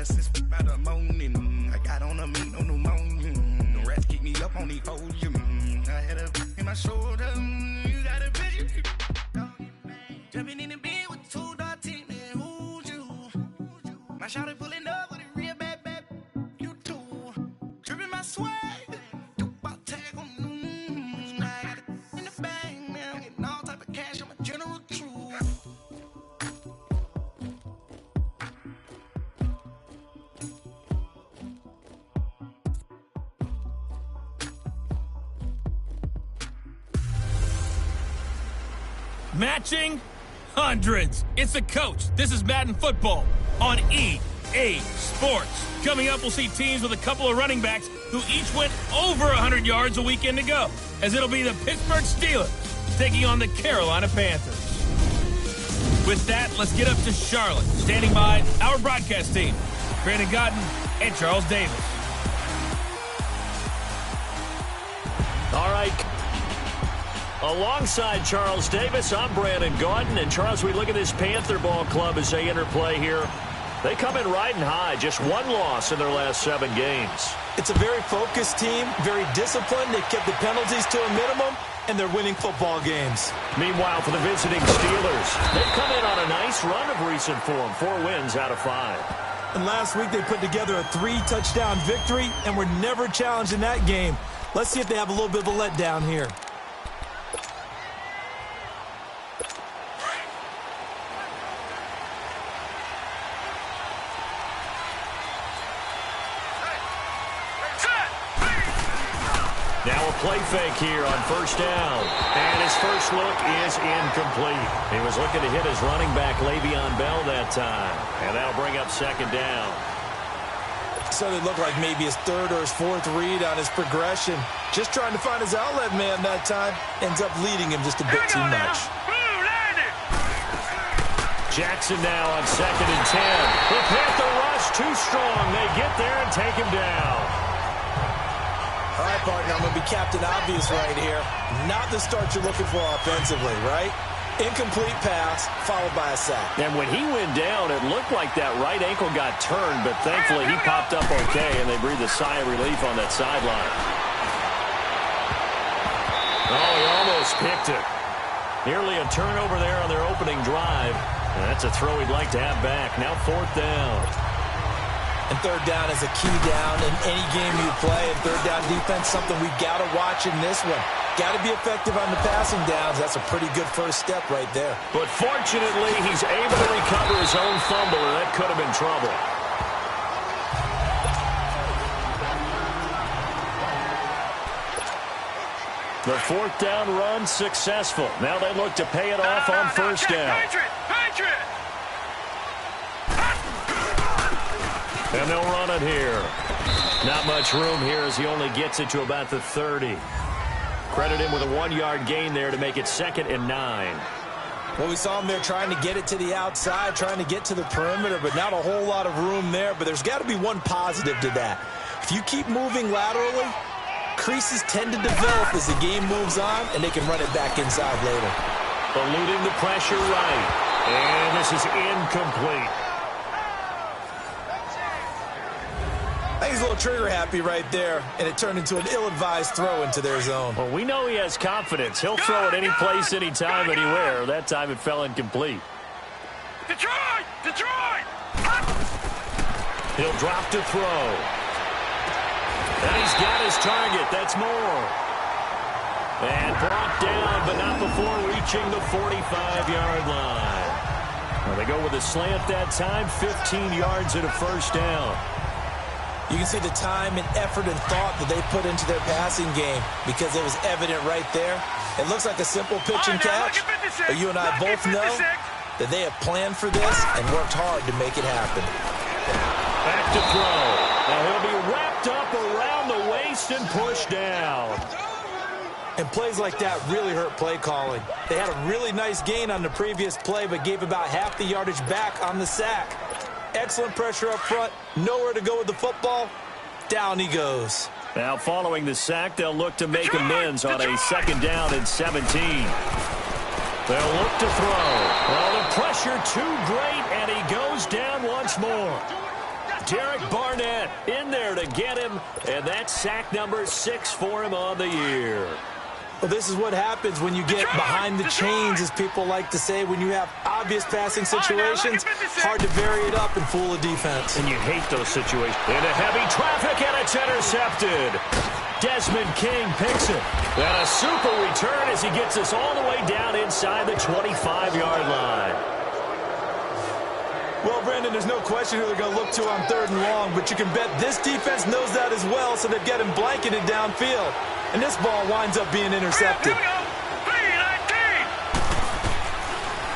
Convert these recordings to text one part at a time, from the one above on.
better since about the morning. I got on a meat, no pneumonia. The rats keep me up on the podium. I had a in my shoulder. You got a vision. Jumping in the bed with 2 dark teeth, man. Who's you? My shawty pulling up with a real bad. You too. Dripping my swag. Matching hundreds. It's the coach. This is Madden Football on EA Sports. Coming up, we'll see teams with a couple of running backs who each went over 100 yards a weekend ago, as it'll be the Pittsburgh Steelers taking on the Carolina Panthers. With that, let's get up to Charlotte. Standing by, our broadcast team, Brandon Godden and Charles Davis. All right. Alongside Charles Davis, I'm Brandon Gaudin. And Charles, we look at this Panther ball club as they interplay here. They come in riding high, just 1 loss in their last 7 games. It's a very focused team, very disciplined. They've kept the penalties to a minimum, and they're winning football games. Meanwhile, for the visiting Steelers, they've come in on a nice run of recent form, 4 wins out of 5. And last week they put together a 3-touchdown victory, and were never challenged in that game. Let's see if they have a little bit of a letdown here. Now a play fake here on first down. And his first look is incomplete. He was looking to hit his running back, Le'Veon Bell, that time. And that'll bring up 2nd down. So they look like maybe his 3rd or his 4th read on his progression. Just trying to find his outlet man that time. Ends up leading him just a bit too much. Jackson now on 2nd and 10. The Panther rush too strong. They get there and take him down. All right, partner, I'm going to be Captain Obvious right here. Not the start you're looking for offensively, right? Incomplete pass, followed by a sack. And when he went down, it looked like that right ankle got turned, but thankfully he popped up okay, and they breathed a sigh of relief on that sideline. Oh, he almost picked it. Nearly a turnover there on their opening drive. And that's a throw he'd like to have back. Now 4th down. And 3rd down is a key down in any game you play. And 3rd down defense, something we've got to watch in this one. Got to be effective on the passing downs. That's a pretty good first step right there. But fortunately, he's able to recover his own fumble, or that could have been trouble. The 4th down run successful. Now they look to pay it off on first down. Patriot! And they'll run it here. Not much room here as he only gets it to about the 30. Credit him with a 1-yard gain there to make it 2nd and 9. Well, we saw him there trying to get it to the outside, trying to get to the perimeter, but not a whole lot of room there. But there's got to be one positive to that. If you keep moving laterally, creases tend to develop as the game moves on, and they can run it back inside later. Eluding the pressure right. And this is incomplete. I think he's a little trigger happy right there, and it turned into an ill-advised throw into their zone. Well, we know he has confidence. He'll throw it any place, anytime, anywhere. That time it fell incomplete. Detroit! Detroit! He'll drop to throw. And he's got his target. That's more. And brought down, but not before reaching the 45-yard line. Well, they go with a slant that time, 15 yards and a first down. You can see the time and effort and thought that they put into their passing game because it was evident right there. It looks like a simple pitch and catch, but you and I both know that they have planned for this and worked hard to make it happen. Back to throw. Now he'll be wrapped up around the waist and pushed down. And plays like that really hurt play calling. They had a really nice gain on the previous play, but gave about half the yardage back on the sack. Excellent pressure up front. Nowhere to go with the football. Down he goes. Now following the sack, they'll look to make amends on a 2nd down and 17. They'll look to throw. Well, the pressure too great, and he goes down once more. Derek Barnett in there to get him, and that's sack number 6 for him on the year. Well, this is what happens when you get behind the chains, as people like to say. When you have obvious passing situations, hard to vary it up and fool a defense. And you hate those situations. Into heavy traffic, and it's intercepted. Desmond King picks it. And a super return as he gets us all the way down inside the 25-yard line. Well, Brandon, there's no question who they're going to look to on 3rd and long, but you can bet this defense knows that as well, so they've got him blanketed downfield. And this ball winds up being intercepted.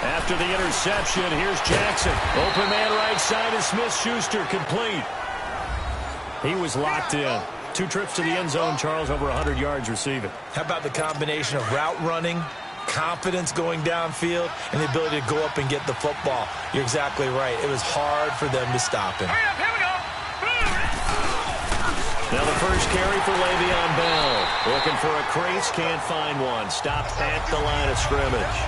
After the interception, here's Jackson. Open man right side is Smith-Schuster, complete. He was locked in. 2 trips to the end zone, Charles, over 100 yards receiving. How about the combination of route running, confidence going downfield, and the ability to go up and get the football? You're exactly right. It was hard for them to stop him. Now the first carry for Le'Veon Bell. Looking for a crease, can't find one. Stopped at the line of scrimmage.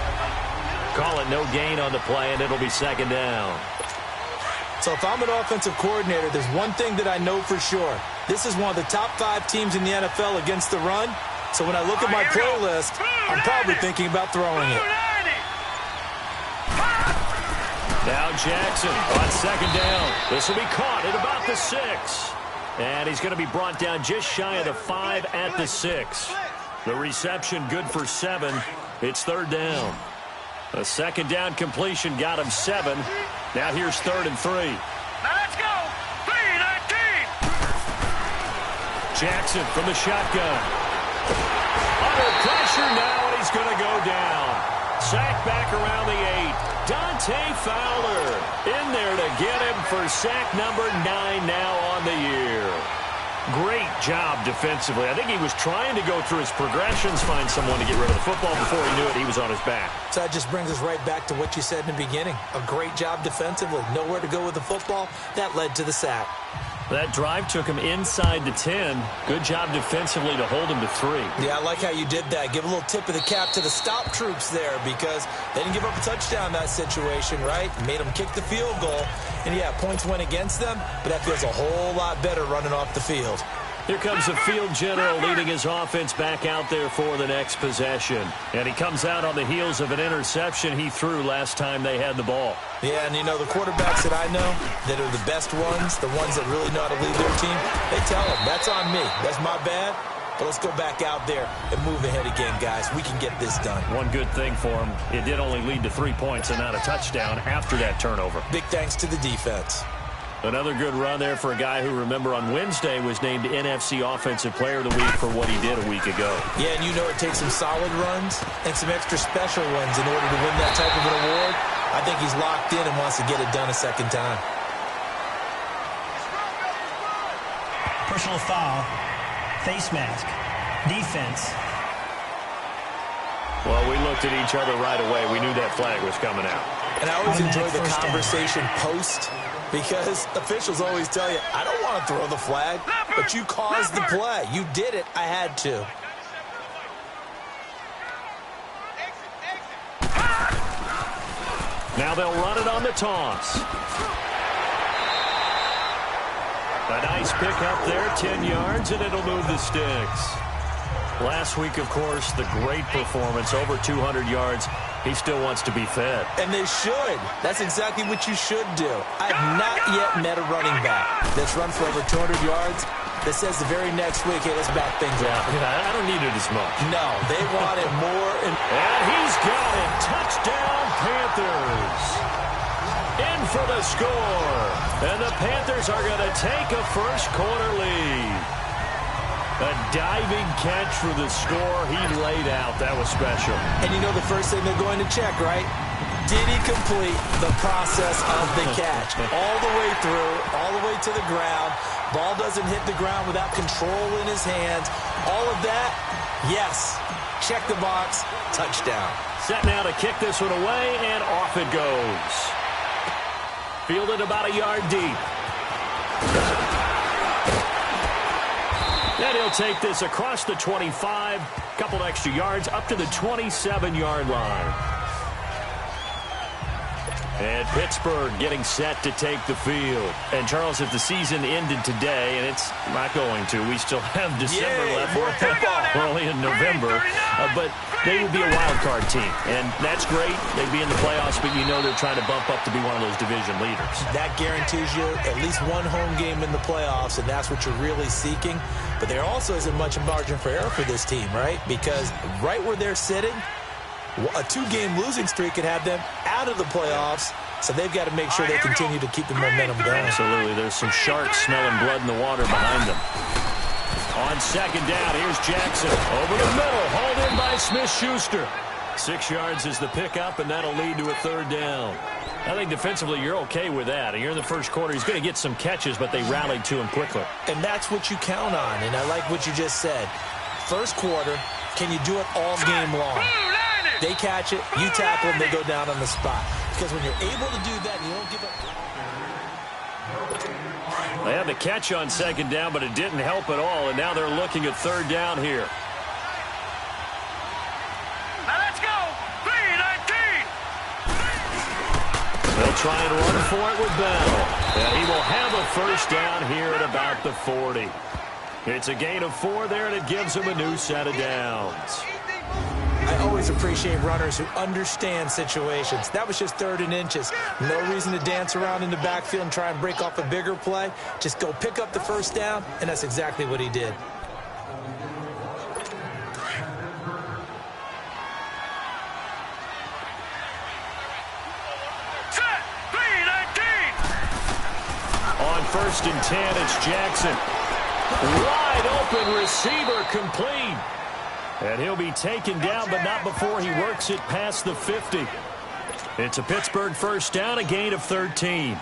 Call it no gain on the play, and it'll be 2nd down. So if I'm an offensive coordinator, there's one thing that I know for sure. This is one of the top 5 teams in the NFL against the run. So when I look at my playlist, I'm probably thinking about throwing it. Now Jackson on 2nd down. This will be caught at about the 6. And he's going to be brought down just shy of the 5 at the 6. The reception good for 7. It's 3rd down. A 2nd down completion got him 7. Now here's 3rd and 3. Now let's go. 3-19. Jackson from the shotgun. Under pressure now, and he's going to go down. Sack back around the 8. Dante Fowler in there to get him for sack number 9 now on the year. Great job defensively. I think he was trying to go through his progressions, find someone to get rid of the football. Before he knew it, he was on his back. So that just brings us right back to what you said in the beginning. A great job defensively. Nowhere to go with the football. That led to the sack. That drive took him inside the 10. Good job defensively to hold him to 3. Yeah, I like how you did that. Give a little tip of the cap to the stop troops there, because they didn't give up a touchdown in that situation, right? Made them kick the field goal. And, yeah, points went against them, but that feels a whole lot better running off the field. Here comes the field general leading his offense back out there for the next possession. And he comes out on the heels of an interception he threw last time they had the ball. Yeah, and, you know, the quarterbacks that I know that are the best ones, the ones that really know how to lead their team, they tell them, that's on me. That's my bad. But let's go back out there and move ahead again, guys. We can get this done. One good thing for him, it did only lead to 3 points and not a touchdown after that turnover. Big thanks to the defense. Another good run there for a guy who, remember, on Wednesday was named NFC Offensive Player of the Week for what he did a week ago. Yeah, and you know it takes some solid runs and some extra special ones in order to win that type of an award. I think he's locked in and wants to get it done a 2nd time. Personal foul, face mask, defense. Well, we looked at each other right away. We knew that flag was coming out. And I always enjoy the First down. conversation post, because officials always tell you, I don't want to throw the flag, but you caused the play. You did it. I had to. Now they'll run it on the toss. A nice pick up there, 10 yards, and it'll move the sticks. Last week, of course, the great performance, over 200 yards. He still wants to be fed. And they should. That's exactly what you should do. I have not yet met a running back that's run for over 200 yards that says the very next week, hey, let's back things up. I don't need it as much. No, they want it more. And he's got it. Touchdown, Panthers. In for the score. And the Panthers are going to take a first-quarter lead. A diving catch for the score. He laid out. That was special. And you know the first thing they're going to check, right? Did he complete the process of the catch? All the way through, all the way to the ground. Ball doesn't hit the ground without control in his hands. All of that, yes. Check the box. Touchdown. Set now to kick this one away, and off it goes. Fielded about a yard deep. And he'll take this across the 25, couple extra yards, up to the 27-yard line. And Pittsburgh getting set to take the field. And, Charles, if the season ended today, and it's not going to, we still have December left. We're only in November. But they would be a wild card team. And that's great. They'd be in the playoffs, but you know they're trying to bump up to be one of those division leaders. That guarantees you at least one home game in the playoffs, and that's what you're really seeking. But there also isn't much margin for error for this team, right? Because right where they're sitting, a 2-game losing streak could have them out of the playoffs, so they've got to make sure they continue to keep the momentum going. Absolutely. There's some sharks smelling blood in the water behind them. On second down, here's Jackson. Over the middle, hauled in by Smith-Schuster. 6 yards is the pickup, and that'll lead to a third down. I think defensively you're okay with that. You're in the first quarter. He's going to get some catches, but they rallied to him quickly. And that's what you count on, and I like what you just said. First quarter, can you do it all game long? They catch it, you tackle them, they go down on the spot. Because when you're able to do that, you don't give up. They had the catch on second down, but it didn't help at all, and now they're looking at third down here. Now let's go! 3-19! They'll try and run for it with Bell. And he will have a first down here at about the 40. It's a gain of 4 there, and it gives him a new set of downs. I always appreciate runners who understand situations. That was just 3rd and inches. No reason to dance around in the backfield and try and break off a bigger play. Just go pick up the first down, and that's exactly what he did. Set! 3-19! On 1st and 10, it's Jackson. Wide open receiver complete. And he'll be taken down, but not before he works it past the 50. It's a Pittsburgh first down, a gain of 13.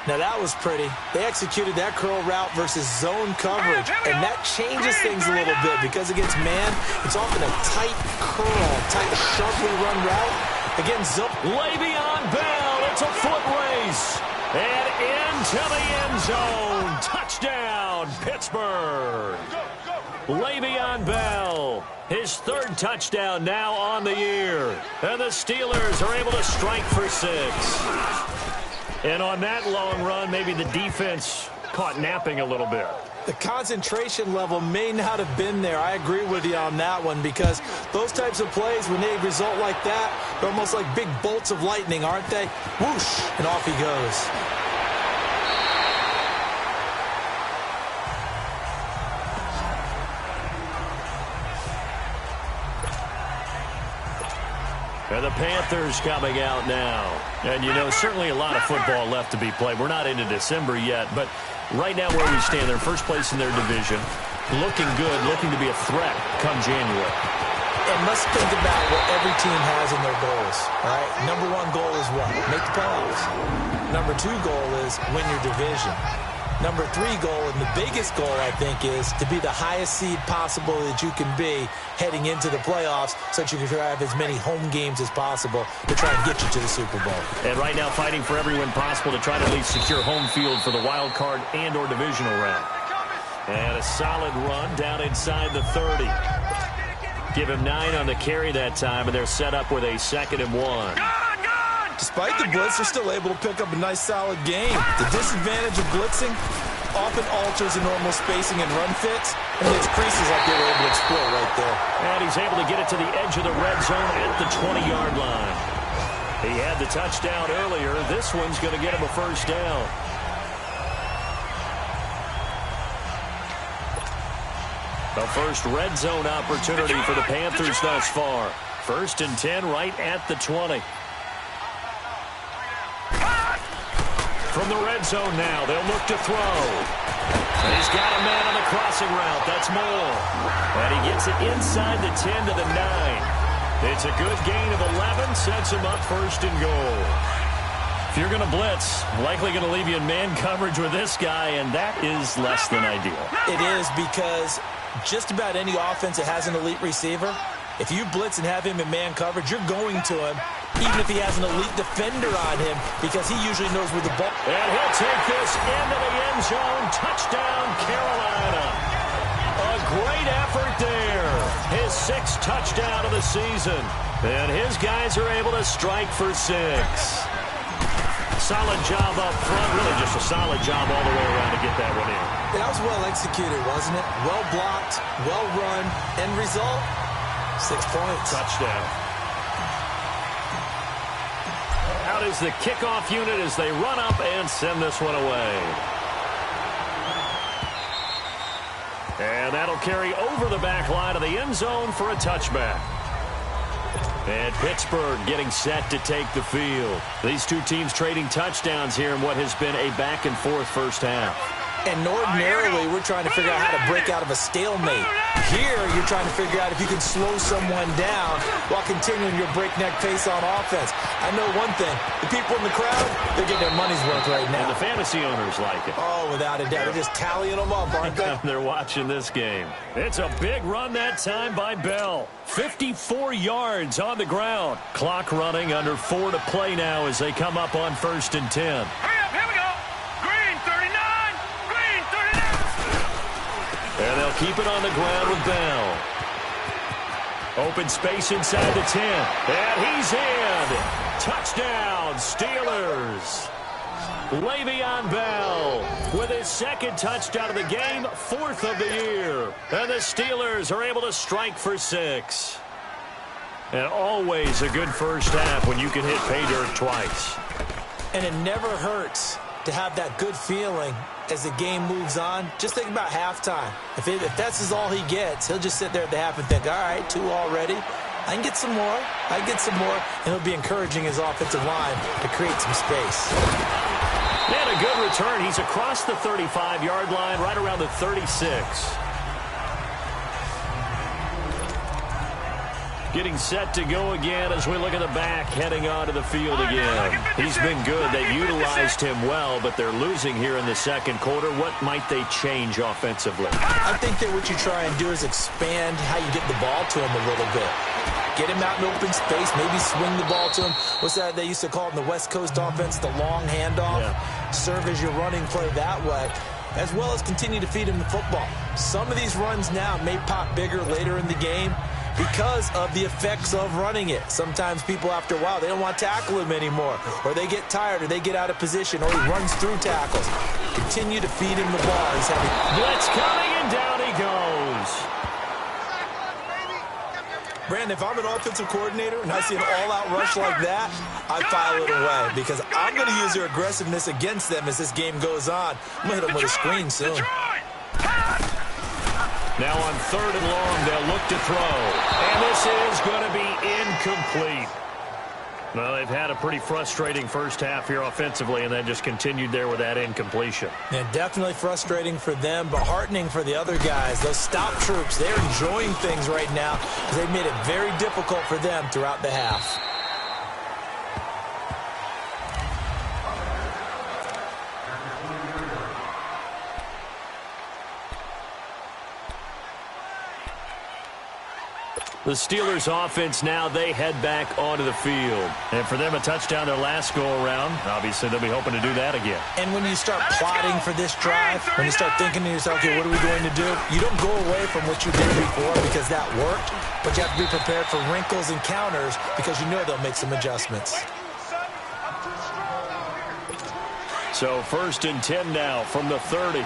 Now that was pretty. They executed that curl route versus zone coverage, and that changes things a little bit because against man, it's often a tight curl, tight, sharply run route. Again, zone. Le'Veon Bell, it's a foot race. And into the end zone. Touchdown, Pittsburgh. Le'Veon Bell, his 3rd touchdown now on the year. And the Steelers are able to strike for 6. And on that long run, maybe the defense caught napping a little bit. The concentration level may not have been there. I agree with you on that one because those types of plays, when they result like that, they're almost like big bolts of lightning, aren't they? Whoosh, and off he goes. And the Panthers coming out now. And, you know, certainly a lot of football left to be played. We're not into December yet, but right now where we stand, they're first place in their division. Looking good, looking to be a threat come January. And let's think about what every team has in their goals, all right? Number 1 goal is what? Make the playoffs. Number 2 goal is win your division. Number 3 goal, and the biggest goal, I think, is to be the highest seed possible that you can be heading into the playoffs so that you can have as many home games as possible to try and get you to the Super Bowl. And right now fighting for every win possible to try to at least secure home field for the wild card and or divisional round. And a solid run down inside the 30. Give him 9 on the carry that time, and they're set up with a 2nd and 1. Despite the blitz, they're still able to pick up a nice, solid game. The disadvantage of blitzing often alters the normal spacing and run fits, and it's creases like they were able to exploit right there. And he's able to get it to the edge of the red zone at the 20-yard line. He had the touchdown earlier. This one's going to get him a first down. The first red zone opportunity for the Panthers thus far. 1st and 10 right at the 20. From the red zone now, they'll look to throw. And he's got a man on the crossing route. That's Moore. And he gets it inside the 10 to the 9. It's a good gain of 11, sets him up 1st and goal. If you're going to blitz, likely going to leave you in man coverage with this guy, and that is less than ideal. It is because just about any offense that has an elite receiver, if you blitz and have him in man coverage, you're going to him, even if he has an elite defender on him, because he usually knows where the ball. And he'll take this into the end zone. Touchdown, Carolina. A great effort there. His 6th touchdown of the season. And his guys are able to strike for 6. Solid job up front. Really just a solid job all the way around to get that one in. That was well executed, wasn't it? Well blocked, well run. End result, 6 points. Touchdown. Out is the kickoff unit as they run up and send this one away. And that'll carry over the back line of the end zone for a touchback. And Pittsburgh getting set to take the field. These two teams trading touchdowns here in what has been a back-and-forth first half. And ordinarily, we're trying to figure out how to break out of a stalemate. Here, you're trying to figure out if you can slow someone down while continuing your breakneck pace on offense. I know one thing. The people in the crowd, they're getting their money's worth right now. And the fantasy owners like it. Oh, without a doubt. They're just tallying them up, aren't they? They're watching this game. It's a big run that time by Bell. 54 yards on the ground. Clock running under 4 to play now as they come up on 1st and 10. Hurry up, here we go. Green 39. Green 39. And they'll keep it on the ground with Bell. Open space inside the 10. And he's in. Touchdown, Steelers. Le'Veon Bell with his second touchdown of the game, 4th of the year. And the Steelers are able to strike for 6. And always a good first half when you can hit pay dirt twice. And it never hurts to have that good feeling as the game moves on. Just think about halftime. If that's all he gets, he'll just sit there at the half and think, all right, 2 already. I can get some more. I can get some more. And he'll be encouraging his offensive line to create some space. And a good return. He's across the 35-yard line, right around the 36. Getting set to go again as we look at the back heading onto the field again. He's been good. They utilized him well, but they're losing here in the second quarter. What might they change offensively? I think that what you try and do is expand how you get the ball to him a little bit. Get him out in open space, maybe swing the ball to him. What's that they used to call it in the West Coast offense, the long handoff? Yeah. Serve as your running play that way, as well as continue to feed him the football. Some of these runs now may pop bigger later in the game because of the effects of running it. Sometimes people, after a while, they don't want to tackle him anymore, or they get tired, or they get out of position, or he runs through tackles. Continue to feed him the ball. He's having blitz coming, and down he goes. Brandon, if I'm an offensive coordinator and I see an all-out rush like that, I file it away because I'm going to use their aggressiveness against them as this game goes on. I'm going to hit them with a screen soon. Now on 3rd and long, they'll look to throw. And this is going to be incomplete. Well, they've had a pretty frustrating first half here offensively, and then just continued there with that incompletion. Yeah, definitely frustrating for them, but heartening for the other guys. Those stop troops, they're enjoying things right now because they've made it very difficult for them throughout the half. The Steelers offense now, they head back onto the field. And for them, a touchdown their last go-around. Obviously, they'll be hoping to do that again. And when you start plotting for this drive, when you start thinking to yourself, okay, what are we going to do? You don't go away from what you did before because that worked, but you have to be prepared for wrinkles and counters because you know they'll make some adjustments. So 1st and 10 now from the 30.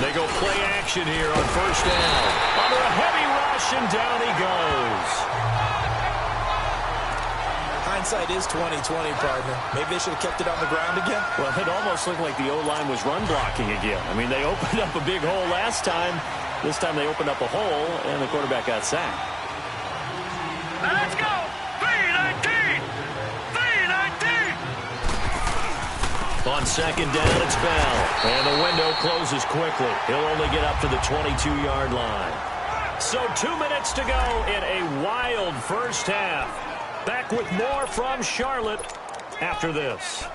They go play action here on 1st down. Under a heavy rush, and down he goes. Hindsight is 20/20, partner. Maybe they should have kept it on the ground again. Well, it almost looked like the O-line was run blocking again. I mean, they opened up a big hole last time. This time they opened up a hole, and the quarterback got sacked. Now let's go. 3-19. 3-19. On 2nd down, it's Bell. And the window closes quickly. He'll only get up to the 22-yard line. So 2 minutes to go in a wild first half. Back with more from Charlotte after this.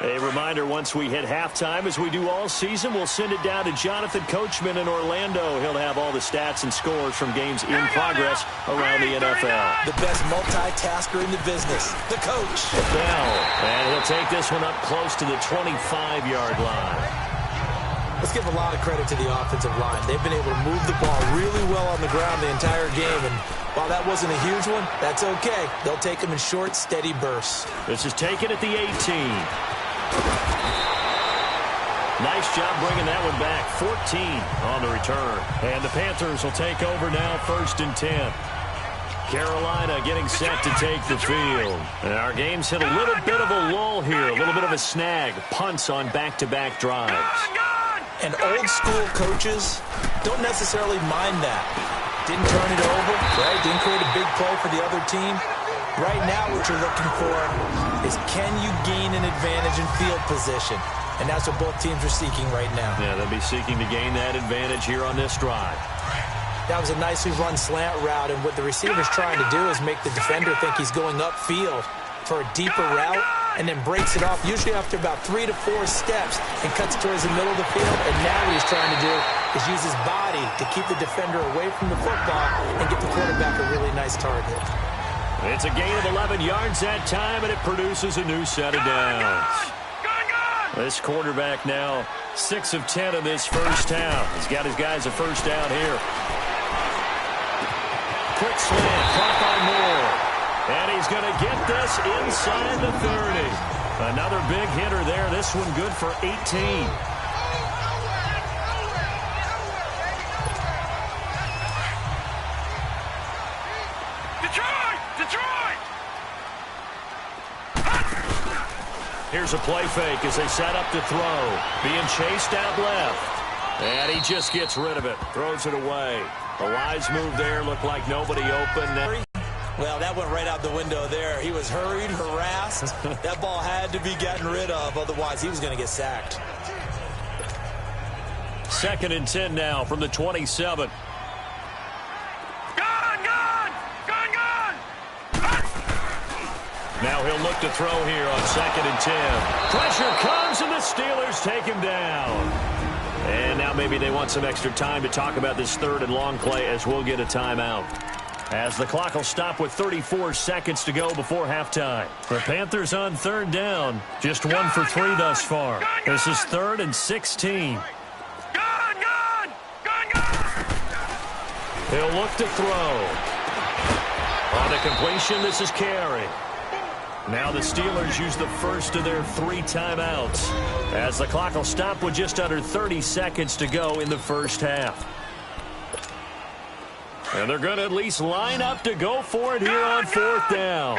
A reminder, once we hit halftime, as we do all season, we'll send it down to Jonathan Coachman in Orlando. He'll have all the stats and scores from games in progress around the NFL. The best multitasker in the business, the coach. Bell, and he'll take this one up close to the 25-yard line. Let's Let's give a lot of credit to the offensive line. They've been able to move the ball really well on the ground the entire game, and while that wasn't a huge one, that's okay. They'll take them in short, steady bursts. This is taken at the 18. Nice job bringing that one back. 14 on the return. And the Panthers will take over now, 1st and 10. Carolina getting set to take the field. And our game's hit a little bit of a lull here, a little bit of a snag. Punts on back-to-back drives. And old-school coaches don't necessarily mind that. Didn't turn it over, right? Didn't create a big play for the other team. Right now what you're looking for is, can you gain an advantage in field position? And that's what both teams are seeking right now. Yeah, they'll be seeking to gain that advantage here on this drive. That was a nicely run slant route, and what the receiver's trying to do is make the defender think he's going upfield for a deeper route, and then breaks it off, usually after about 3 to 4 steps, and cuts towards the middle of the field. And now what he's trying to do is use his body to keep the defender away from the football and get the quarterback a really nice target. It's a gain of 11 yards that time, and it produces a new set of downs. This quarterback now 6 of 10 in this first half. He's got his guys a first down here. Quick slant, caught by Moore. And he's going to get this inside the 30. Another big hitter there. This one good for 18. Here's a play fake as they set up to throw. Being chased out left. And he just gets rid of it. Throws it away. A wise move there. Looked like nobody open. Well, that went right out the window there. He was hurried, harassed. That ball had to be gotten rid of. Otherwise, he was going to get sacked. 2nd and 10 now from the 27. Now he'll look to throw here on 2nd and 10. Pressure comes, and the Steelers take him down. And now maybe they want some extra time to talk about this 3rd and long play, as we'll get a timeout. As the clock will stop with 34 seconds to go before halftime. The Panthers on 3rd down. Just 1 for 3 thus far. This is 3rd and 16. He'll look to throw. On the completion, this is Carey. Now the Steelers use the first of their 3 timeouts, as the clock will stop with just under 30 seconds to go in the first half. And they're going to at least line up to go for it here on 4th down.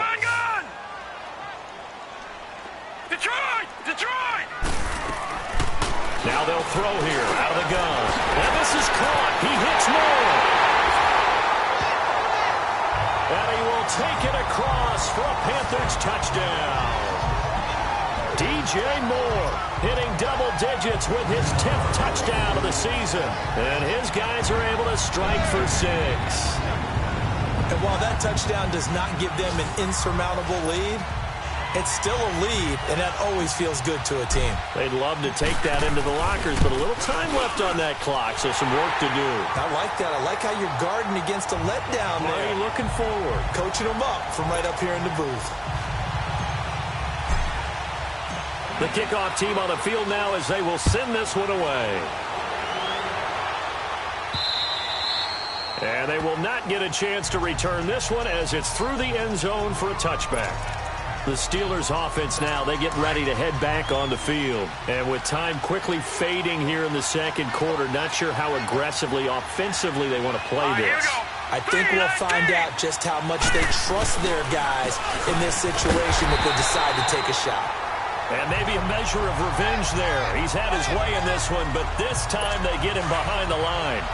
Detroit! Now they'll throw here out of the gun. And this is caught. He hits Moore. And he will take it across for a Panthers touchdown. DJ Moore hitting double digits with his 10th touchdown of the season. And his guys are able to strike for 6. And while that touchdown does not give them an insurmountable lead, it's still a lead, and that always feels good to a team. They'd love to take that into the lockers, but a little time left on that clock, so some work to do. I like that. I like how you're guarding against a letdown there. Are you looking forward? Coaching them up from right up here in the booth. The kickoff team on the field now as they will send this one away. And they will not get a chance to return this one as it's through the end zone for a touchback. The Steelers offense now, they get ready to head back on the field. And with time quickly fading here in the second quarter, not sure how aggressively, offensively they want to play this. I think we'll find out just how much they trust their guys in this situation if they decide to take a shot. And maybe a measure of revenge there. He's had his way in this one, but this time they get him behind the line.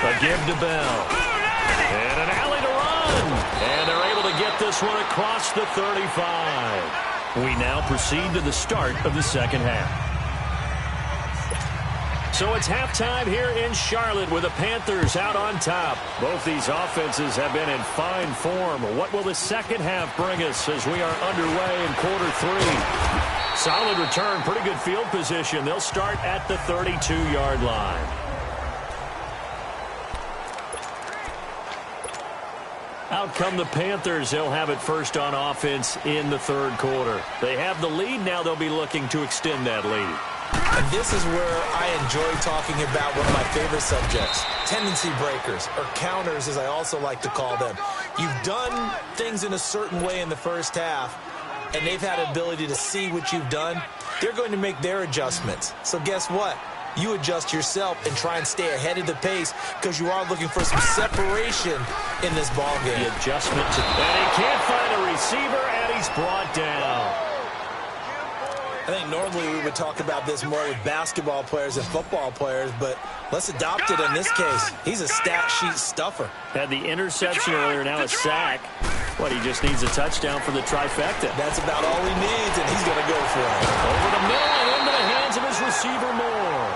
A give to Bell. And an alley to run. And they're able to get this one across the 35. We now proceed to the start of the second half. So it's halftime here in Charlotte with the Panthers out on top. Both these offenses have been in fine form. What will the second half bring us as we are underway in quarter 3? Solid return, pretty good field position. They'll start at the 32-yard line. Out come the Panthers. They'll have it first on offense in the third quarter. They have the lead. Now they'll be looking to extend that lead. And this is where I enjoy talking about one of my favorite subjects, tendency breakers, or counters as I also like to call them. You've done things in a certain way in the first half, and they've had the ability to see what you've done. They're going to make their adjustments. So guess what? You adjust yourself and try and stay ahead of the pace because you are looking for some separation in this ball game. The adjustment to... And he can't find a receiver, and he's brought down. I think normally we would talk about this more with basketball players and football players, but let's adopt it in this case. He's a stat sheet stuffer. Had the interception earlier, now a sack. What, he just needs a touchdown for the trifecta. That's about all he needs, and he's going to go for it. Over the middle and into the hands of his receiver Moore.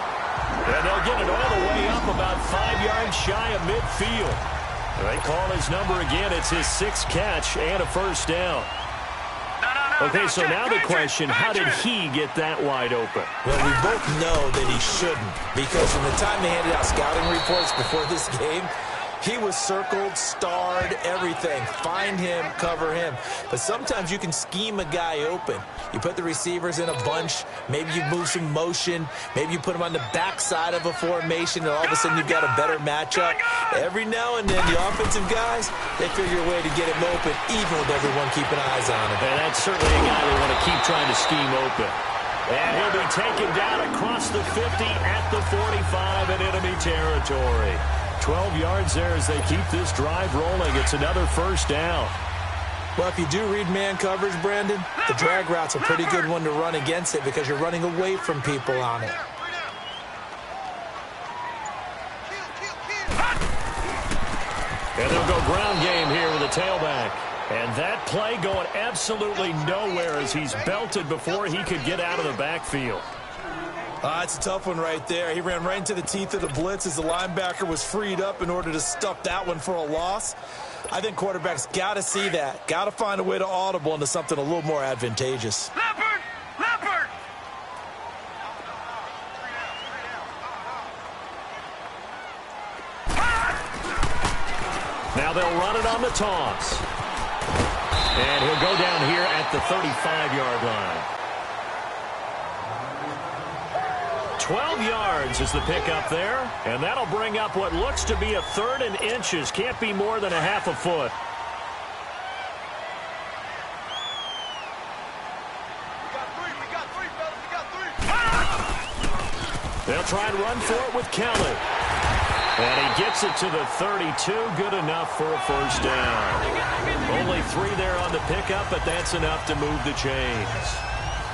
And they'll get it all the way up about 5 yards shy of midfield. They call his number again. It's his 6th catch and a first down. Okay, so now the question, how did he get that wide open? Well, we both know that he shouldn't, because from the time they handed out scouting reports before this game, he was circled, starred, everything. Find him, cover him. But sometimes you can scheme a guy open. You put the receivers in a bunch. Maybe you move some motion. Maybe you put them on the backside of a formation, and all of a sudden you've got a better matchup. Every now and then, the offensive guys, they figure a way to get him open, even with everyone keeping eyes on him. And that's certainly a guy they want to keep trying to scheme open. And he'll be taken down across the 50 at the 45 in enemy territory. 12 yards there as they keep this drive rolling. It's another first down. Well, if you do read man coverage, Brandon, the drag route's a pretty good one to run against it because you're running away from people on it. And they'll go ground game here with a tailback. And that play going absolutely nowhere as he's belted before he could get out of the backfield. It's a tough one right there. He ran right into the teeth of the blitz as the linebacker was freed up in order to stuff that one for a loss. I think quarterbacks got to see that. Got to find a way to audible into something a little more advantageous. Leopard! Leopard! Now they'll run it on the toss. And he'll go down here at the 35-yard line. 12 yards is the pickup there, and that'll bring up what looks to be a 3rd and inches. Can't be more than a half a foot. They'll try and run for it with Kelly. And he gets it to the 32. Good enough for a first down. Only 3 there on the pickup, but that's enough to move the chains.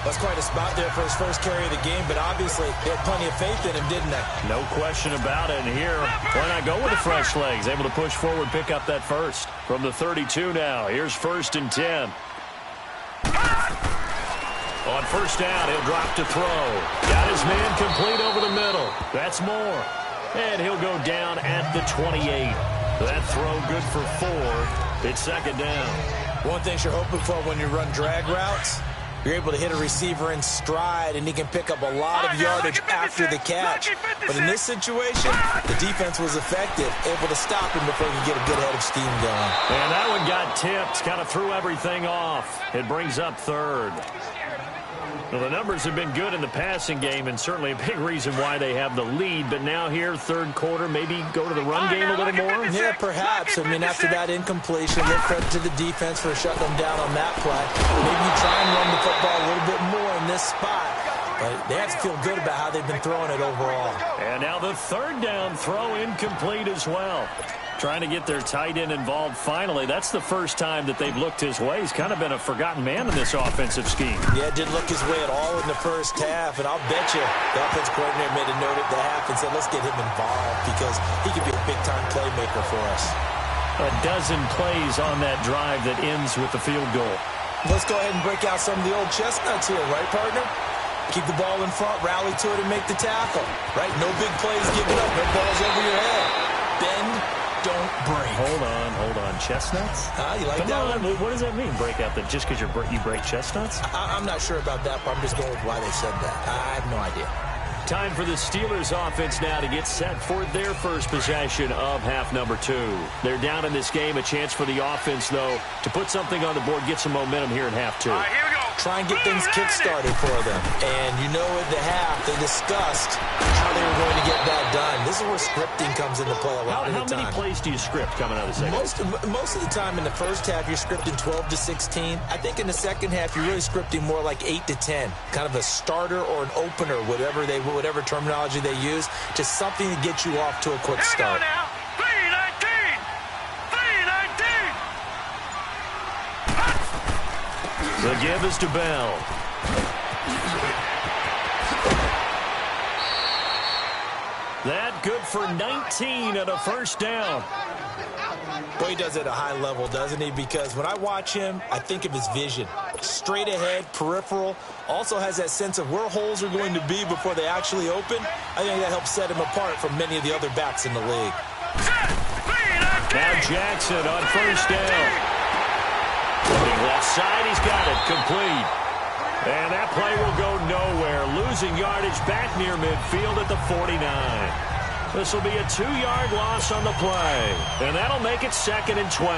That's quite a spot there for his first carry of the game, but obviously they had plenty of faith in him, didn't they? No question about it. And here, why not go with the fresh legs? Able to push forward, pick up that first. From the 32 now, here's 1st and 10. On first down, he'll drop to throw. Got his man complete over the middle. That's Moore. And he'll go down at the 28. That throw good for 4. It's 2nd down. One thing you're hoping for when you run drag routes, you're able to hit a receiver in stride, and he can pick up a lot of yardage after the catch. But in this situation, the defense was effective, able to stop him before he could get a good head of steam going. And that one got tipped, kind of threw everything off. It brings up 3rd. Well, the numbers have been good in the passing game, and certainly a big reason why they have the lead. But now here, 3rd quarter, maybe go to the run game a little more? Yeah, perhaps. I mean, after that incompletion, give credit to the defense for shutting them down on that play. Maybe you try and run the football a little bit more in this spot. But they have to feel good about how they've been throwing it overall. And now the 3rd down throw incomplete as well. Trying to get their tight end involved finally. That's the first time that they've looked his way. He's kind of been a forgotten man in this offensive scheme. Yeah, didn't look his way at all in the first half. And I'll bet you the offensive coordinator made a note at the half and said, let's get him involved because he could be a big-time playmaker for us. A dozen plays on that drive that ends with the field goal. Let's go ahead and break out some of the old chestnuts here, right, partner? Keep the ball in front, rally to it, and make the tackle. Right? No big plays given up, no balls over your head. Bend, don't break. Hold on. Chestnuts? You like that one? What does that mean, break out? That just because you break chestnuts? I'm not sure about that, but I'm just going with why they said that. I have no idea. Time for the Steelers offense now to get set for their first possession of half number 2. They're down in this game. A chance for the offense, though, to put something on the board, get some momentum here in half 2. All right, here we go. Try and get things kick-started for them. And you know at the half, they discussed how they were going to get that done. This is where scripting comes into play a lot of the time. How many plays do you script coming out of the second? Most of the time in the first half, you're scripting 12 to 16. I think in the second half, you're really scripting more like 8 to 10. Kind of a starter or an opener, whatever terminology they use, just something to get you off to a quick start. Here we go now. 319. 319. The give is to Bell. That good for 19 and a first down. Boy, he does it at a high level, doesn't he? Because when I watch him, I think of his vision. Straight ahead, peripheral. Also has that sense of where holes are going to be before they actually open. I think that helps set him apart from many of the other backs in the league. Now Jackson on first down. Looking left side, he's got it. Complete. And that play will go nowhere. Losing yardage back near midfield at the 49. This will be a 2-yard loss on the play. And that'll make it 2nd and 12.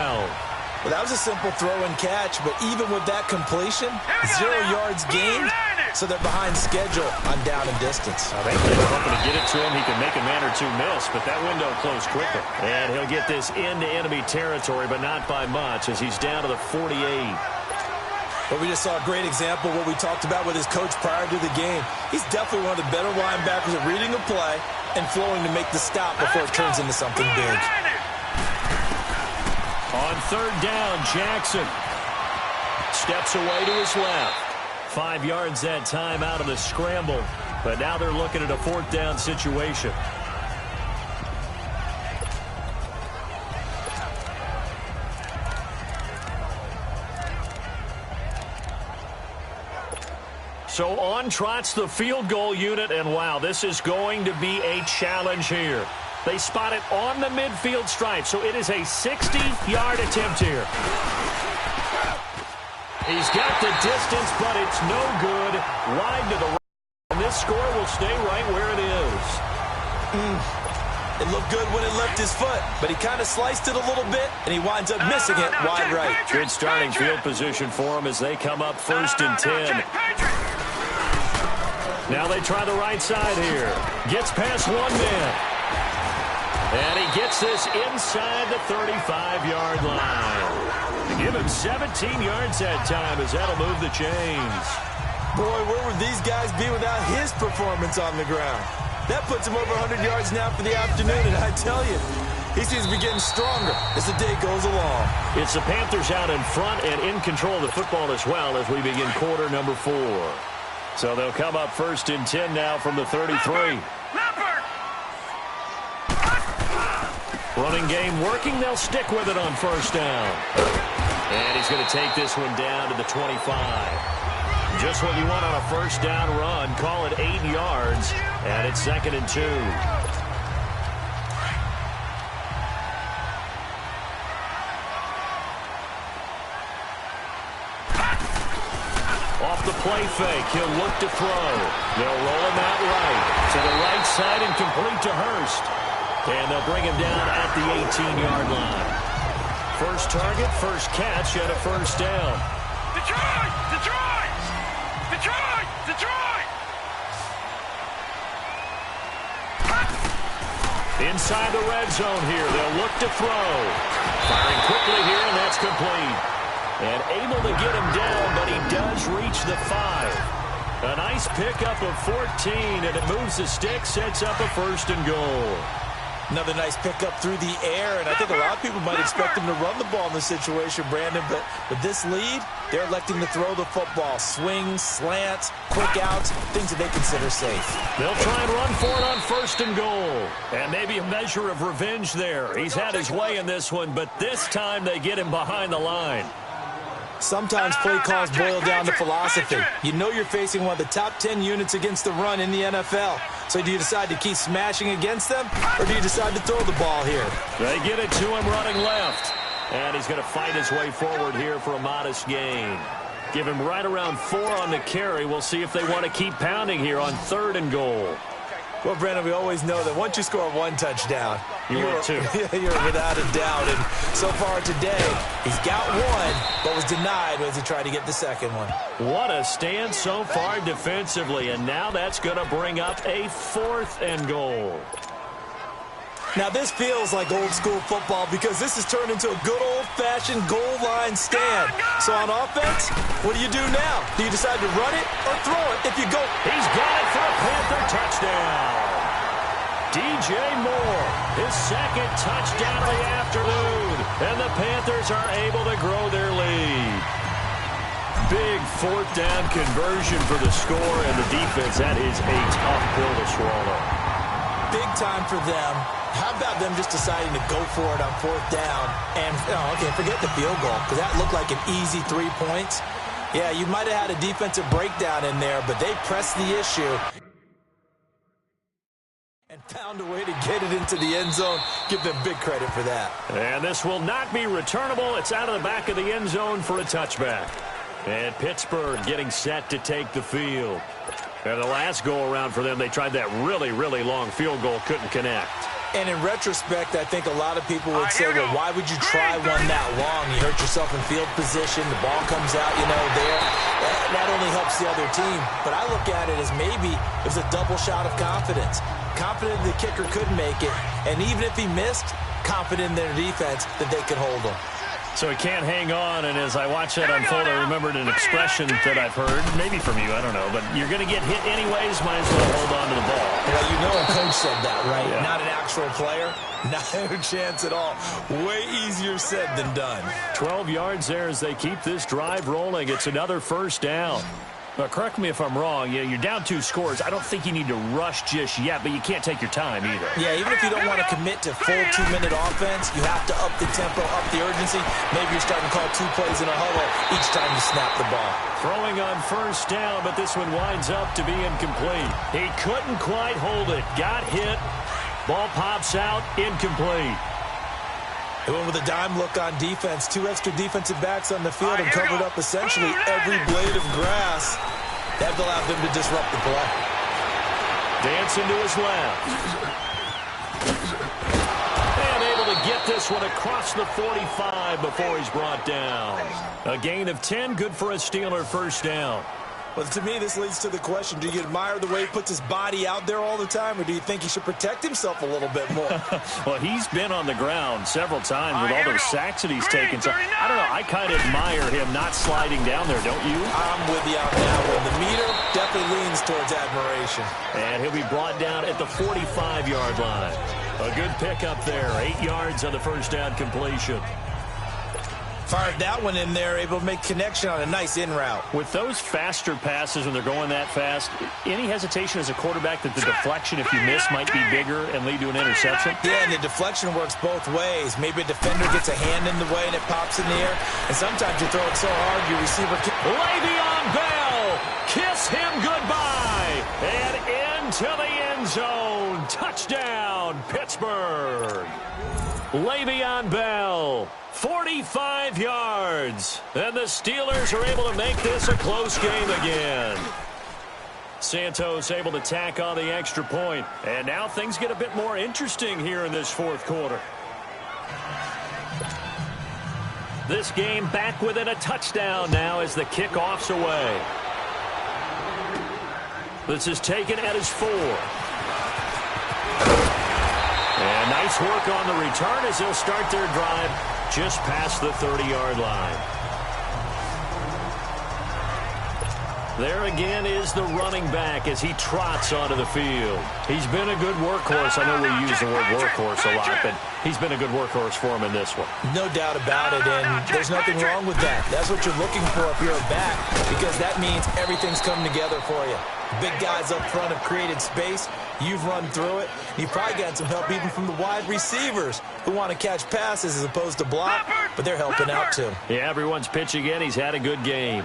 Well, that was a simple throw and catch, but even with that completion, 0 yards gained, so they're behind schedule on down and distance. I think they were hoping to get it to him. He could make a man or two miss, but that window closed quickly. And he'll get this into enemy territory, but not by much, as he's down to the 48. But we just saw a great example of what we talked about with his coach prior to the game. He's definitely one of the better linebackers at reading the play and flowing to make the stop before it turns into something big. On third down, Jackson steps away to his left. 5 yards that time out of the scramble, but now they're looking at a 4th down situation. So on trots the field goal unit, and wow, this is going to be a challenge here. They spot it on the midfield stripe, so it is a 60-yard attempt here. He's got the distance, but it's no good. Wide to the right, and this score will stay right where it is. It looked good when it left his foot, but he kind of sliced it a little bit, and he winds up missing it wide right. Good starting field position for him as they come up 1st and 10. Now they try the right side here. Gets past one man. And he gets this inside the 35-yard line. Give him 17 yards that time, as that'll move the chains. Boy, where would these guys be without his performance on the ground? That puts him over 100 yards now for the afternoon, and I tell you, he seems to be getting stronger as the day goes along. It's the Panthers out in front and in control of the football as well as we begin quarter number 4. So they'll come up 1st and 10 now from the 33. Running game working. They'll stick with it on 1st down. And he's going to take this one down to the 25. Just what you want on a 1st down run. Call it 8 yards. And it's 2nd and 2. Off the play fake, he'll look to throw. They'll roll him out right. To the right side and complete to Hurst. And they'll bring him down at the 18-yard line. First target, first catch, and a 1st down. Detroit! Detroit! Detroit! Detroit! Inside the red zone here, they'll look to throw. Firing quickly here, and that's complete. And able to get him down, but he does reach the 5. A nice pickup of 14, and it moves the stick, sets up a 1st and goal. Another nice pickup through the air, and I think a lot of people might expect him to run the ball in this situation, Brandon, but with this lead, they're electing to throw the football. Swings, slants, quick outs, things that they consider safe. They'll try and run for it on 1st and goal. And maybe a measure of revenge there. He's had his way in this one, but this time they get him behind the line. Sometimes play calls boil down to philosophy. You know you're facing one of the top 10 units against the run in the NFL. So do you decide to keep smashing against them, or do you decide to throw the ball here? They get it to him running left. And he's going to fight his way forward here for a modest gain. Give him right around 4 on the carry. We'll see if they want to keep pounding here on 3rd and goal. Well, Brandon, we always know that once you score one touchdown, you're without a doubt. And so far today, he's got one, but was denied as he tried to get the second one. What a stand so far defensively, and now that's going to bring up a 4th and goal. Now, this feels like old-school football because this has turned into a good old-fashioned goal line stand. So on offense, what do you do now? Do you decide to run it or throw it? If you go, he's got it for a Panther touchdown. DJ Moore, his 2nd touchdown of the afternoon, and the Panthers are able to grow their lead. Big 4th down conversion for the score, and the defense, that is a tough pill to swallow. Big time for them. How about them just deciding to go for it on 4th down? And, okay, forget the field goal, because that looked like an easy 3 points. Yeah, you might have had a defensive breakdown in there, but they pressed the issue and found a way to get it into the end zone. Give them big credit for that. And this will not be returnable. It's out of the back of the end zone for a touchback. And Pittsburgh getting set to take the field. And the last go-around for them, they tried that really, really long field goal, couldn't connect. And in retrospect, I think a lot of people would say, well, why would you try one that long? You hurt yourself in field position. The ball comes out, there. That only helps the other team. But I look at it as maybe it was a double shot of confidence. Confident the kicker could make it. And even if he missed, confident in their defense that they could hold him. So he can't hang on, and as I watch that unfold, I remembered an expression that I've heard, maybe from you, I don't know, but you're going to get hit anyways, might as well hold on to the ball. Well, a coach said that, right? Yeah. Not an actual player. No chance at all. Way easier said than done. 12 yards there as they keep this drive rolling. It's another 1st down. Now, correct me if I'm wrong. You're down 2 scores. I don't think you need to rush just yet, but you can't take your time either. Yeah, even if you don't want to commit to full 2-minute offense, you have to up the tempo, up the urgency. Maybe you're starting to call 2 plays in a huddle each time you snap the ball. Throwing on 1st down, but this one winds up to be incomplete. He couldn't quite hold it. Got hit. Ball pops out. Incomplete. They went with a dime look on defense. 2 extra defensive backs on the field and covered up essentially every blade of grass. That allowed them to disrupt the play. Dancing to his left. And able to get this one across the 45 before he's brought down. A gain of 10, good for a Steeler 1st down. Well, to me, this leads to the question, do you admire the way he puts his body out there all the time, or do you think he should protect himself a little bit more? Well, he's been on the ground several times with all those sacks that he's taken. So, I don't know, I kind of admire him not sliding down there, don't you? I'm with you on that one. The meter definitely leans towards admiration. And he'll be brought down at the 45-yard line. A good pickup there, 8 yards on the 1st down completion. Fired that one in there, able to make connection on a nice in route. With those faster passes when they're going that fast, any hesitation as a quarterback that the deflection, if you miss, might be bigger and lead to an interception? Yeah, and the deflection works both ways. Maybe a defender gets a hand in the way and it pops in the air, and sometimes you throw it so hard your receiver can't. Le'Veon Bell, kiss him goodbye, and into the end zone. Touchdown, Pittsburgh. Le'Veon Bell, 45 yards, and the Steelers are able to make this a close game again. Santos able to tack on the extra point, and now things get a bit more interesting here in this 4th quarter. This game back within a touchdown now as the kickoff's away. This is taken at his 4. And nice work on the return as they'll start their drive just past the 30-yard line. There again is the running back as he trots onto the field. He's been a good workhorse. I know we use the word workhorse a lot, but he's been a good workhorse for him in this one. No doubt about it, and there's nothing wrong with that. That's what you're looking for if you're a back, because that means everything's come together for you. Big guys up front have created space. You've run through it. You've probably got some help even from the wide receivers who want to catch passes as opposed to block, but they're helping out too. Yeah, everyone's pitching in. He's had a good game.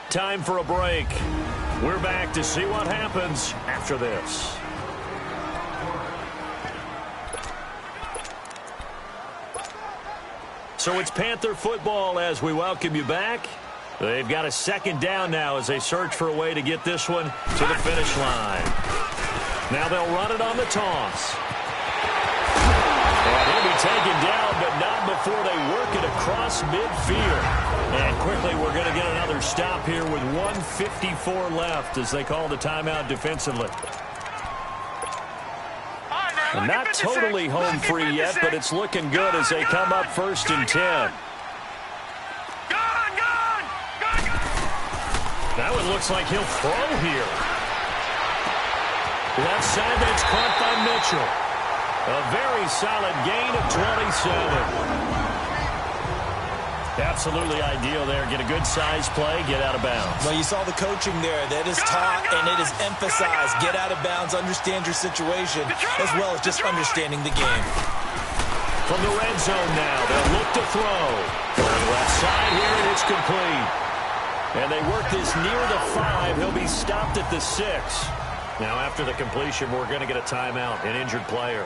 Time for a break. We're back to see what happens after this. So it's Panther football as we welcome you back. They've got a second down now as they search for a way to get this one to the finish line. Now they'll run it on the toss. And he'll be taken down, but not before they work it across midfield. And quickly we're going to get another stop here with 1:54 left as they call the timeout defensively. And not totally home free yet, but it's looking good as they come up 1st and 10. That one looks like he'll throw here. Left side, that's caught by Mitchell. A very solid gain of 27. Absolutely ideal there. Get a good size play, get out of bounds. Well, you saw the coaching there. That is taught and it is emphasized. Get out of bounds, understand your situation, as well as just understanding the game. From the red zone now, they'll look to throw. Left side here, and it's complete. And they work this near the 5. He'll be stopped at the 6. Now, after the completion, we're going to get a timeout, an injured player.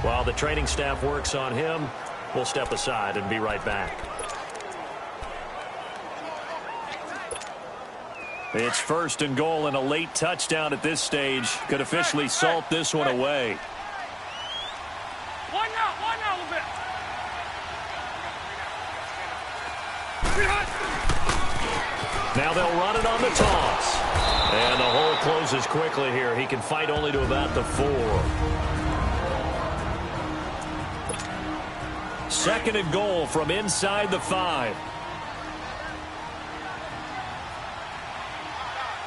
While the training staff works on him, we'll step aside and be right back. It's 1st and goal, and a late touchdown at this stage could officially salt this one away. One now, a little bit. Now they'll run it on the toss. And the hole closes quickly here. He can fight only to about the 4. 2nd and goal from inside the 5.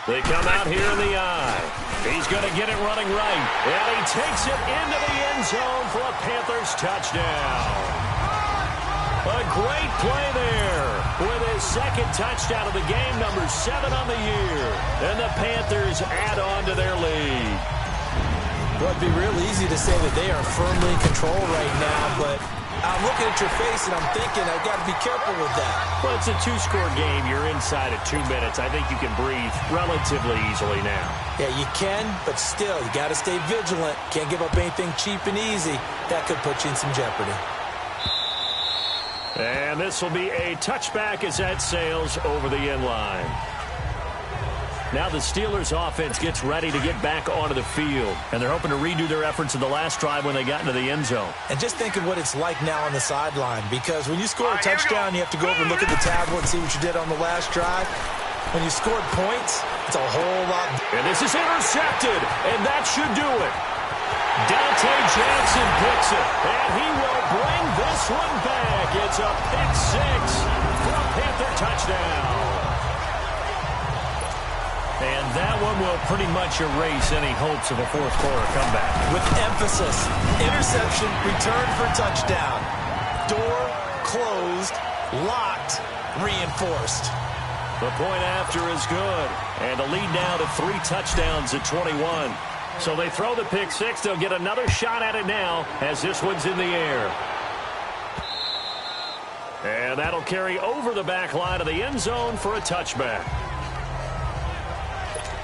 They come out here in the eye. He's going to get it running right. And he takes it into the end zone for a Panthers touchdown. A great play there with his 2nd touchdown of the game, number 7 on the year. And the Panthers add on to their lead. Well, it'd be real easy to say that they are firmly in control right now, but I'm looking at your face and I'm thinking I've got to be careful with that. Well, it's a 2-score game. You're inside at 2 minutes. I think you can breathe relatively easily now. Yeah, you can, but still, you got to stay vigilant. Can't give up anything cheap and easy. That could put you in some jeopardy. And this will be a touchback as that sails over the end line. Now the Steelers offense gets ready to get back onto the field. And they're hoping to redo their efforts in the last drive when they got into the end zone. And just think of what it's like now on the sideline. Because when you score a touchdown, you have to go over and look at the tablet and see what you did on the last drive. When you scored points, it's a whole lot. And this is intercepted. And that should do it. Dante Jackson picks it. And he will bring this one back. It's a pick 6 for a Panther touchdown. And that one will pretty much erase any hopes of a fourth quarter comeback. With emphasis, interception, return for touchdown. Door closed, locked, reinforced. The point after is good. And the lead now to 3 touchdowns at 21. So they throw the pick 6. They'll get another shot at it now as this one's in the air. And that'll carry over the back line of the end zone for a touchback.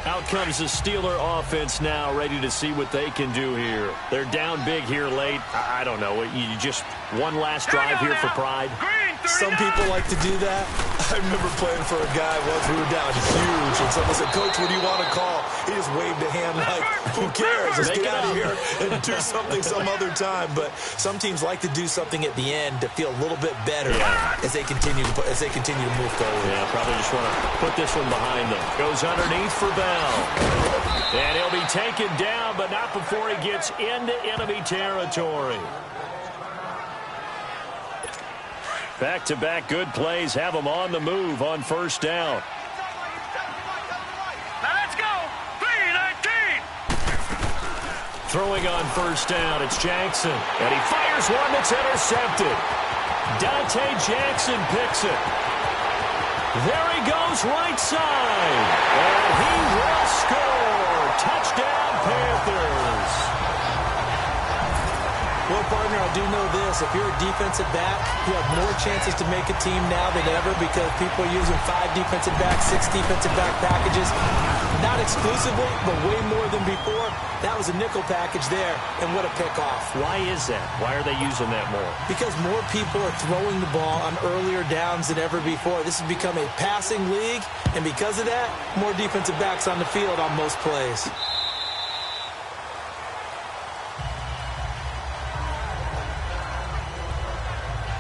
Out comes the Steeler offense now, ready to see what they can do here. They're down big here late. I don't know. You just one last drive here for pride. Some people like to do that. I remember playing for a guy once we were down huge, and someone said, "Coach, what do you want to call?" He just waved a hand like, "Who cares? Let's get out of here and do something some other time." But some teams like to do something at the end to feel a little bit better as they continue to move forward. Yeah, probably just want to put this one behind them. Goes underneath for Bell. And he'll be taken down, but not before he gets into enemy territory. Back-to-back good plays have him on the move on 1st down. Now let's go. 3-19. Throwing on 1st down, it's Jackson. And he fires one that's intercepted. Dante Jackson picks it. There he goes right side. And he will score. Touchdown, Panthers. Well, partner, I do know this. If you're a defensive back, you have more chances to make a team now than ever because people are using 5 defensive backs, 6 defensive back packages. Not exclusively, but way more than before. That was a nickel package there, and what a pickoff. Why is that? Why are they using that more? Because more people are throwing the ball on earlier downs than ever before. This has become a passing league, and because of that, more defensive backs on the field on most plays.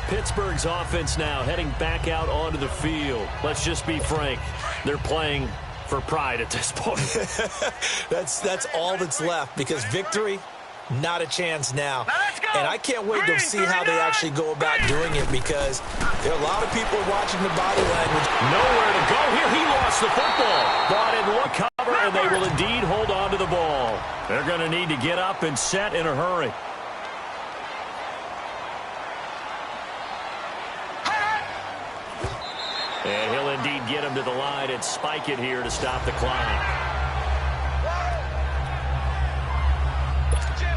Pittsburgh's offense now heading back out onto the field. Let's just be frank. They're playing for pride at this point. That's all that's left, because victory, not a chance now. And I can't wait to see how they actually go about doing it, because there are a lot of people watching the body language. Nowhere to go here. He lost the football. Brought in one cover, and they will indeed hold on to the ball. They're going to need to get up and set in a hurry. And he'll indeed get him to the line and spike it here to stop the clock.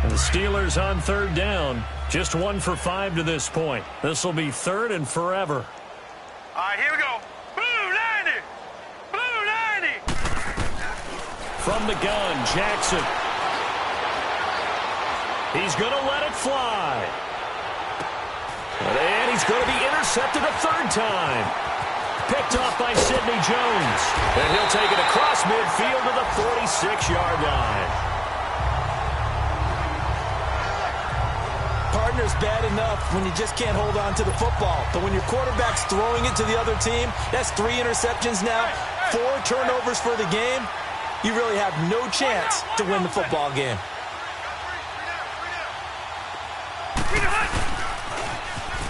And the Steelers on third down. Just 1 for 5 to this point. This will be third and forever. All right, here we go. Blue 90. Blue 90. From the gun, Jackson. He's going to let it fly. And he's going to be intercepted a third time. Picked off by Sidney Jones. And he'll take it across midfield to the 46-yard line. Partner's bad enough when you just can't hold on to the football. But when your quarterback's throwing it to the other team, that's 3 interceptions now, 4 turnovers for the game. You really have no chance to win the football game.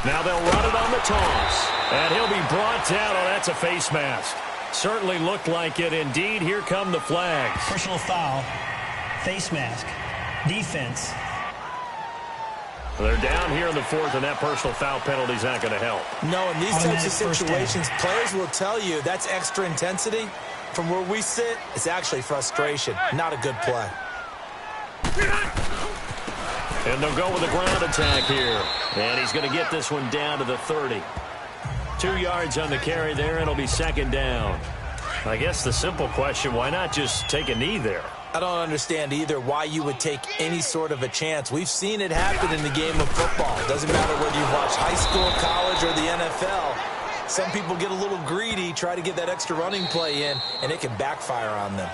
Now they'll run it on the toss. And he'll be brought down. Oh, that's a face mask. Certainly looked like it. Indeed, here come the flags. Personal foul, face mask, defense. They're down here in the fourth, and that personal foul penalty is not going to help. No, in these types of situations, players will tell you that's extra intensity. From where we sit, it's actually frustration. Not a good play. And they'll go with a ground attack here. And he's going to get this one down to the 30. 2 yards on the carry there, and it'll be second down. I guess the simple question, why not just take a knee there? I don't understand either why you would take any sort of a chance. We've seen it happen in the game of football. It doesn't matter whether you watch high school, college, or the NFL. Some people get a little greedy, try to get that extra running play in, and it can backfire on them.